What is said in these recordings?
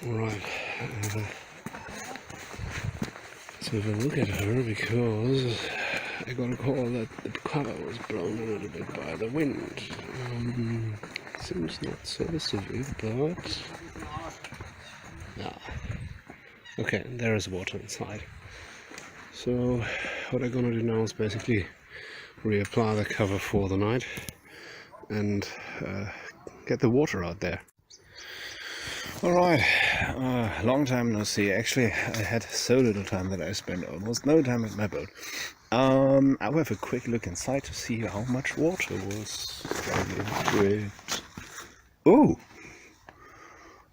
Right, so if I look at her, because I got a call that the cover was blown a little bit by the wind. Seems not so severe, but okay, there is water inside. So what I'm gonna do now is basically reapply the cover for the night and get the water out there. Alright, long time no see. Actually, I had so little time that I spent almost no time at my boat. I will have a quick look inside to see how much water was running into it. Oh!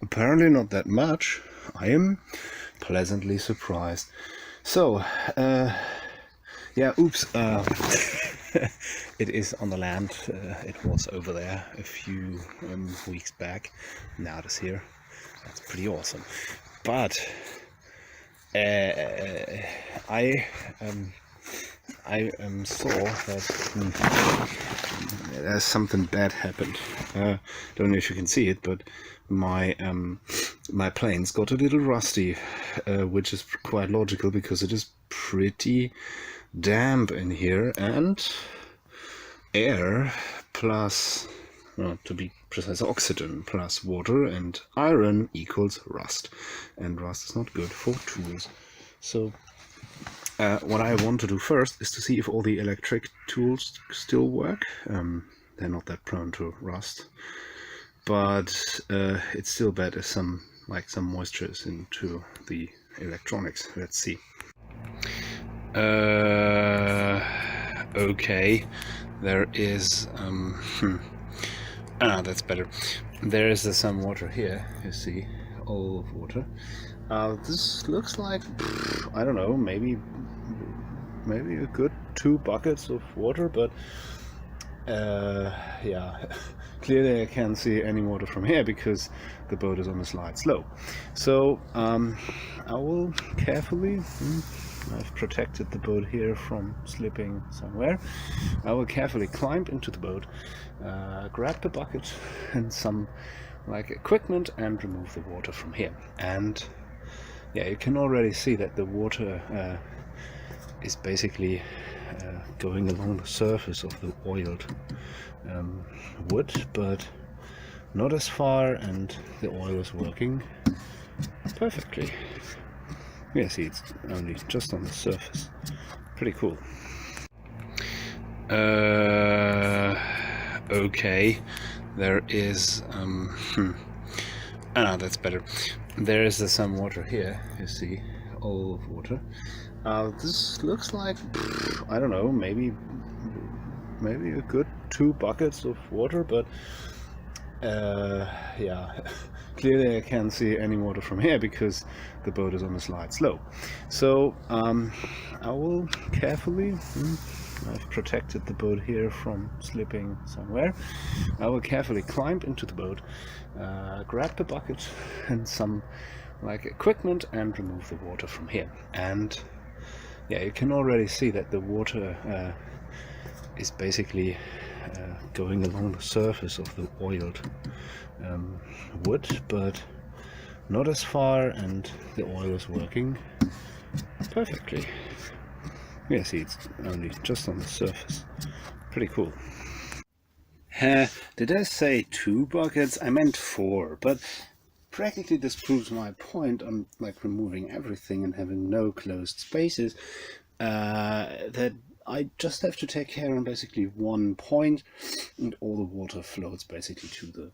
Apparently not that much. I am pleasantly surprised. So, yeah, oops. It is on the land. It was over there a few weeks back. Now it is here. That's pretty awesome. But I saw that something bad happened. Don't know if you can see it, but my my planes got a little rusty, which is quite logical because it is pretty damp in here, and air plus, well, to be precise, oxygen plus water and iron equals rust, and rust is not good for tools. So what I want to do first is to see if all the electric tools still work. They're not that prone to rust, but it's still bad if some moisture is into the electronics. Let's see. Okay, there is that's better. There is some water here, you see, all of water. This looks like, I don't know, maybe a good 2 buckets of water, but yeah, clearly I can't see any water from here because the boat is on a slight slope. So I will carefully, I've protected the boat here from slipping somewhere. I will carefully climb into the boat, grab the bucket and some equipment and remove the water from here. And yeah, you can already see that the water is basically going along the surface of the oiled wood, but not as far, and the oil is working perfectly. Yeah, see, it's only just on the surface. Pretty cool. Okay, there is that's better. There is some water here, you see, all of water. This looks like, I don't know, maybe a good 2 buckets of water, but yeah, clearly I can't see any water from here because the boat is on a slight slope. So I will carefully, I've protected the boat here from slipping somewhere. I will carefully climb into the boat, grab the bucket and some equipment and remove the water from here. And yeah, you can already see that the water is basically going along the surface of the oiled wood, but not as far, and the oil is working perfectly. Yeah, see, it's only just on the surface. Pretty cool. Did I say 2 buckets? I meant 4, but practically this proves my point on removing everything and having no closed spaces, that I just have to take care on basically 1 point, and all the water flows basically to the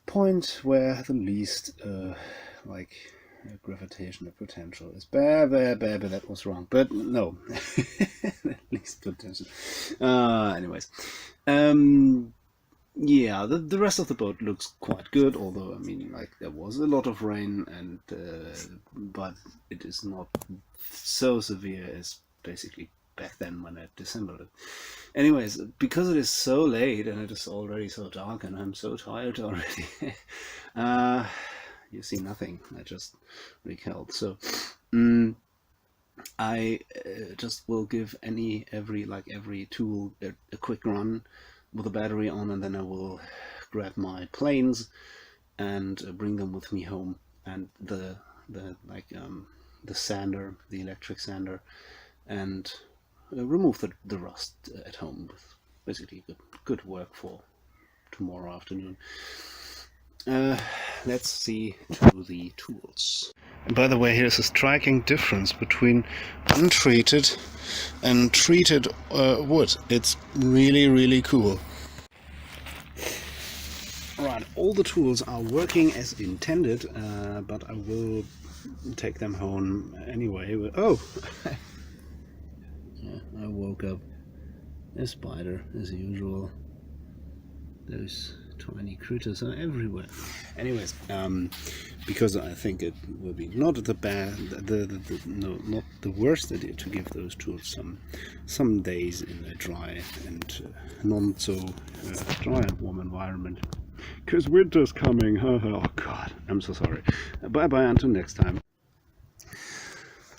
point where the least gravitational potential is. That was wrong, but no. Least potential. Anyways, yeah, the rest of the boat looks quite good, although I mean, there was a lot of rain, and but it is not so severe as basically back then when I disassembled it. Anyways, because it is so late and it is already so dark and I'm so tired already, you see nothing. I just recalled. So I just will give every tool a quick run with a battery on, and then I will grab my planes and bring them with me home and the sander, the electric sander, and remove the rust at home with basically good work for tomorrow afternoon. Let's see to the tools. And by the way, here's a striking difference between untreated and treated wood. It's really cool. Right, all the tools are working as intended, but I will take them home anyway. Oh! Yeah, I woke up a spider as usual. Those tiny critters are everywhere. Anyways, because I think it will be not the not the worst idea to give those tools some days in a dry and not so dry and warm environment. Because winter's coming. Oh God, I'm so sorry. Bye bye until next time.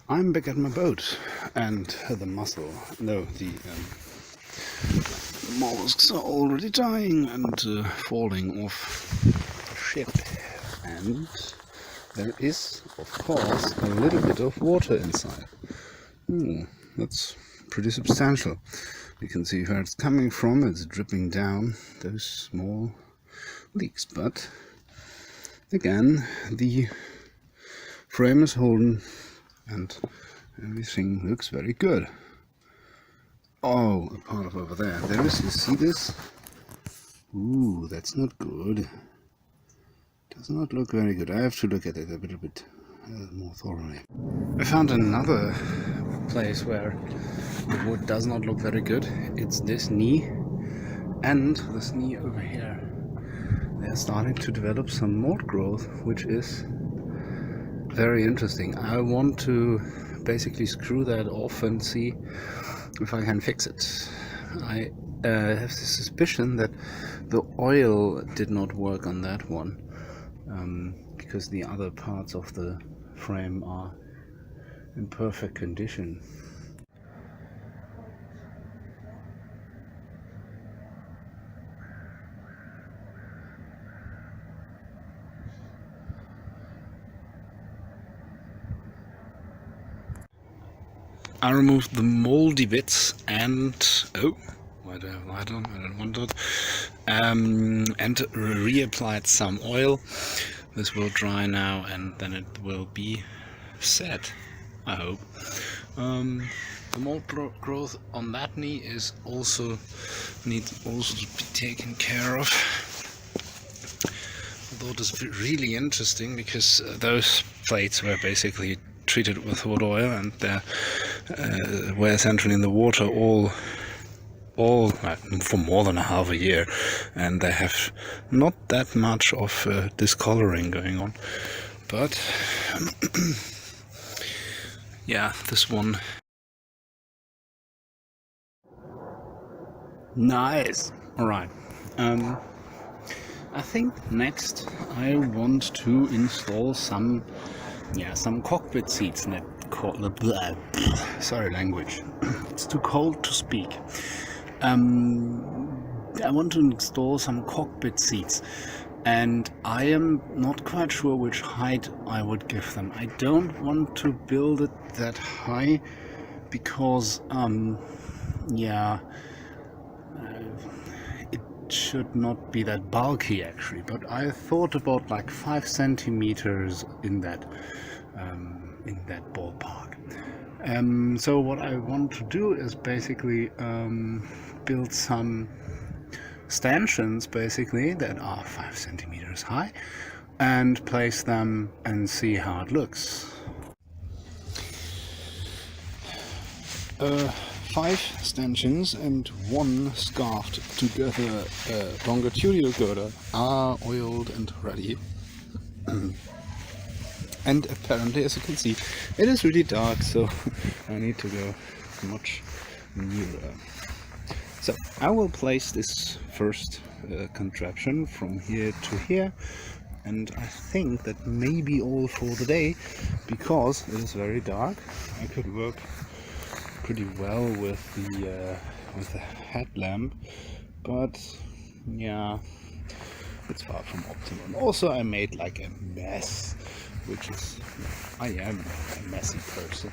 I'm back at my boat, and the mollusks are already dying and falling off the ship. And there is, of course, a little bit of water inside. That's pretty substantial. You can see where it's coming from. It's dripping down those small leaks. But again, the frame is holding and everything looks very good. Oh, a part of over there. There is, you see this? Ooh, that's not good. Does not look very good. I have to look at it a little bit more thoroughly. I found another place where the wood does not look very good. It's this knee and this knee over here. They're starting to develop some mold growth, which is very interesting. I want to basically screw that off and see if I can fix it. I have the suspicion that the oil did not work on that one, because the other parts of the frame are in perfect condition. I removed the moldy bits and I don't want that. And reapplied some oil. This will dry now, and then it will be set, I hope. The mold growth on that knee is needs to be taken care of. I thought it's really interesting because those plates were basically treated with wood oil, and they were essentially in the water all for more than a half a year, and they have not that much of discoloring going on. But yeah, this one. Nice. All right. I think next I want to install some cockpit seats. Sorry, language. It's too cold to speak. I want to install some cockpit seats, and I am not quite sure which height I would give them. I don't want to build it that high because it should not be that bulky actually, but I thought about like 5 centimeters in that ballpark. So what I want to do is basically build some stanchions basically that are 5 centimeters high and place them and see how it looks. 5 stanchions and 1 scarfed together longitudinal girder are oiled and ready. And apparently, as you can see, it is really dark, so I need to go much nearer. So I will place this first contraption from here to here, and I think that may be all for the day, because it is very dark. I could work pretty well with the headlamp, but yeah, it's far from optimal. Also, I made like a mess which is, I am a messy person.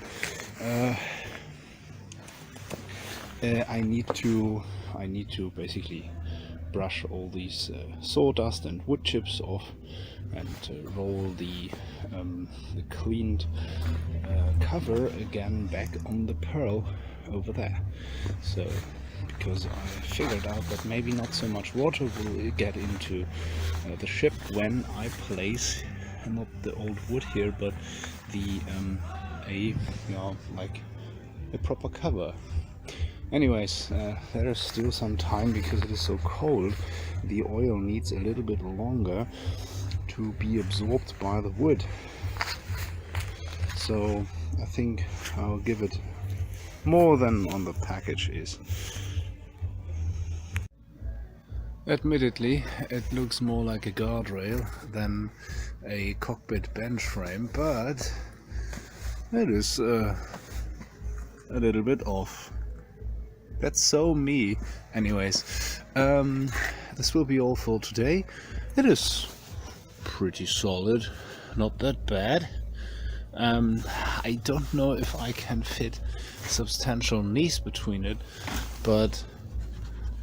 I need to basically brush all these sawdust and wood chips off, and roll the cleaned cover again back on the pearl over there. So, because I figured out that maybe not so much water will get into the ship when I place not the old wood here, but the like a proper cover. Anyways, there is still some time because it is so cold. The oil needs a little bit longer to be absorbed by the wood. So I think I'll give it more than on the package is. Admittedly, it looks more like a guardrail than a cockpit bench frame, but it is a little bit off. That's so me. Anyways, this will be all for today. It is pretty solid, not that bad. I don't know if I can fit substantial knees between it, but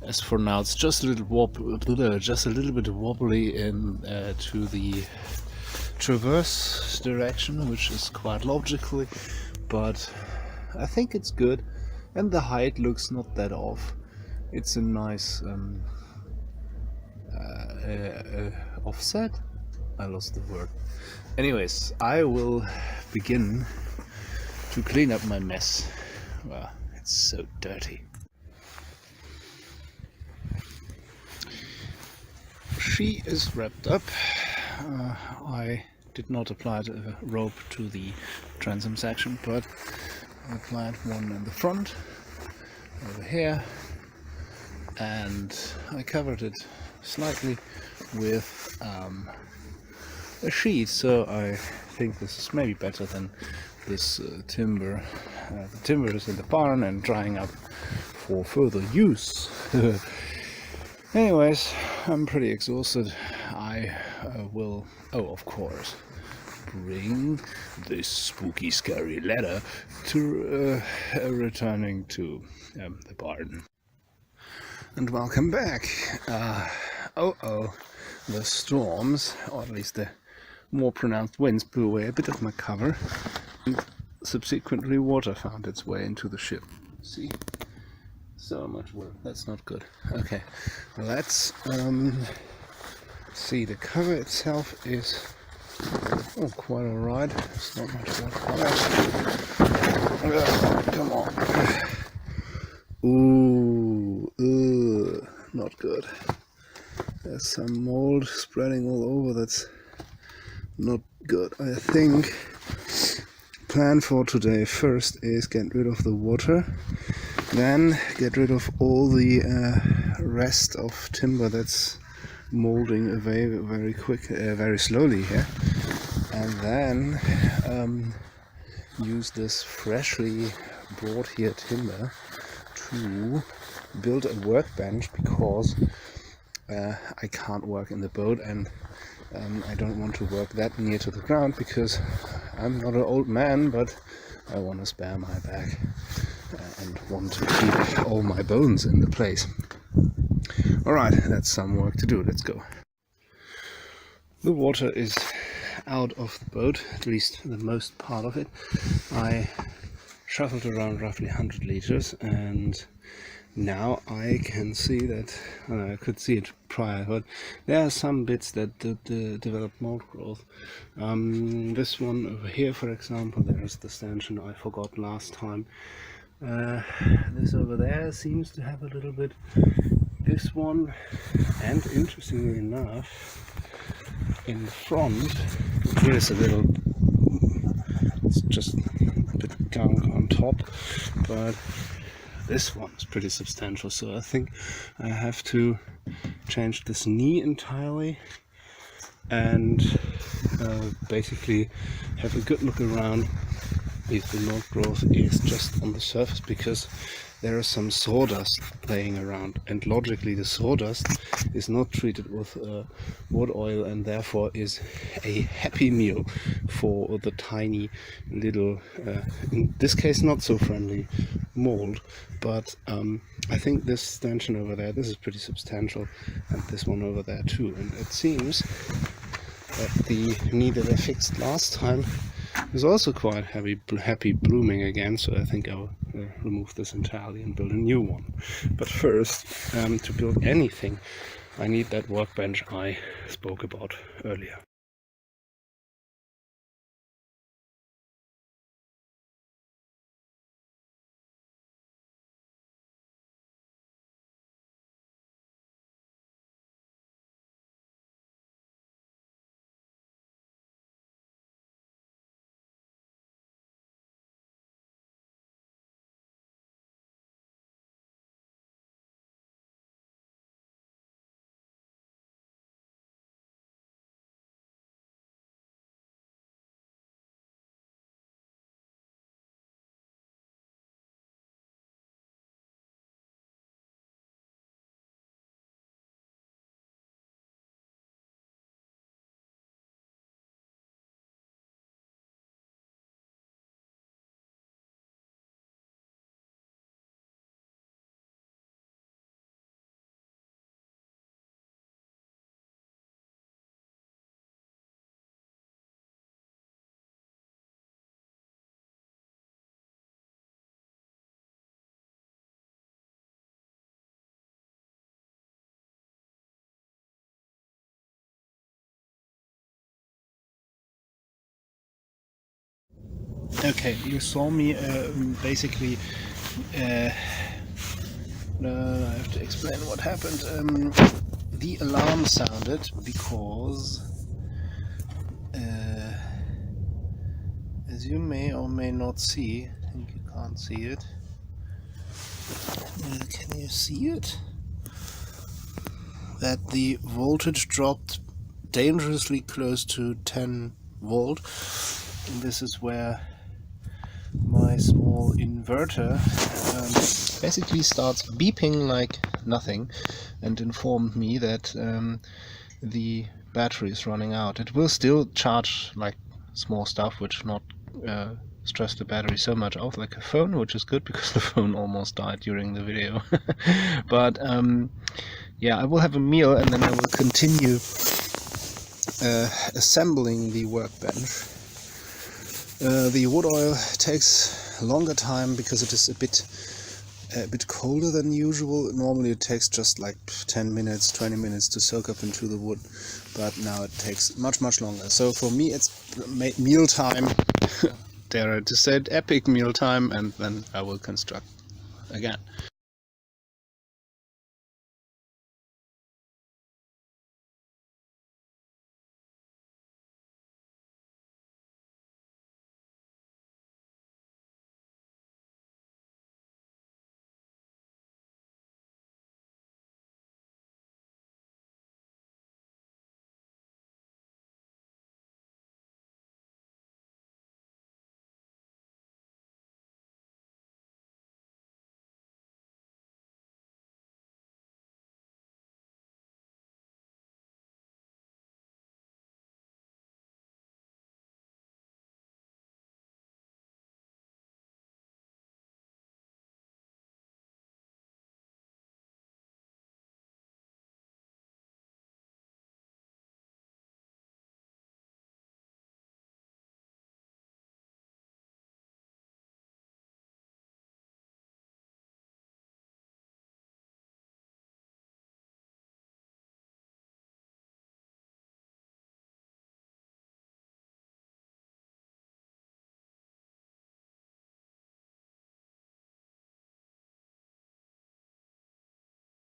as for now, it's just a little bit wobbly in to the traverse direction, which is quite logically, but I think it's good. And the height looks not that off. It's a nice offset. I lost the word. Anyways, I will begin to clean up my mess. Wow, it's so dirty. She is wrapped up. I did not apply the rope to the transom section, but I applied one in the front over here, and I covered it slightly with a sheet, so I think this is maybe better than this timber. The timber is in the barn and drying up for further use. Anyways, I'm pretty exhausted. I will, of course, bring this spooky, scary ladder to returning to the barn. And welcome back. The storms, or at least the more pronounced winds, blew away a bit of my cover, and subsequently water found its way into the ship. See? So much work. That's not good. Okay, let's see. The cover itself is quite alright. It's not much work. Come on. Ooh, not good. There's some mold spreading all over. That's not good. I think plan for today first is get rid of the water, then get rid of all the rest of timber that's molding away very slowly here, and then use this freshly brought here timber to build a workbench, because I can't work in the boat, and I don't want to work that near to the ground because I'm not an old man, but I want to spare my back and want to keep all my bones in the place. Alright, that's some work to do. Let's go. The water is out of the boat, at least the most part of it. I shuffled around roughly 100 liters, and now I can see that, I could see it prior, but there are some bits that develop mold growth. This one over here, for example, there's the stanchion I forgot last time. This over there seems to have a little bit. This one, and interestingly enough, in the front, there's a little, it's just a bit of gunk on top, but this one's pretty substantial, so I think I have to change this knee entirely and basically have a good look around if the mold growth is just on the surface, because there is some sawdust laying around, and logically the sawdust is not treated with wood oil and therefore is a happy meal for the tiny little, in this case not so friendly, mold. But I think this stanchion over there, this is pretty substantial, and this one over there too, and it seems that the knee that I fixed last time is also quite happy blooming again, so I think I'll remove this entirely and build a new one. But first, to build anything, I need that workbench I spoke about earlier. Okay, you saw me basically. I have to explain what happened. The alarm sounded because, as you may or may not see, I think you can't see it. Can you see it? That the voltage dropped dangerously close to 10 volt. And this is where my small inverter basically starts beeping like nothing and informed me that the battery is running out. It will still charge like small stuff, which not stress the battery so much out like a phone, which is good because the phone almost died during the video. But yeah, I will have a meal and then I will continue assembling the workbench. The wood oil takes a longer time because it is a bit colder than usual. Normally it takes just like 10 minutes, 20 minutes to soak up into the wood, but now it takes much longer. So for me it's meal time, dare I to say it, epic meal time, and then I will construct again.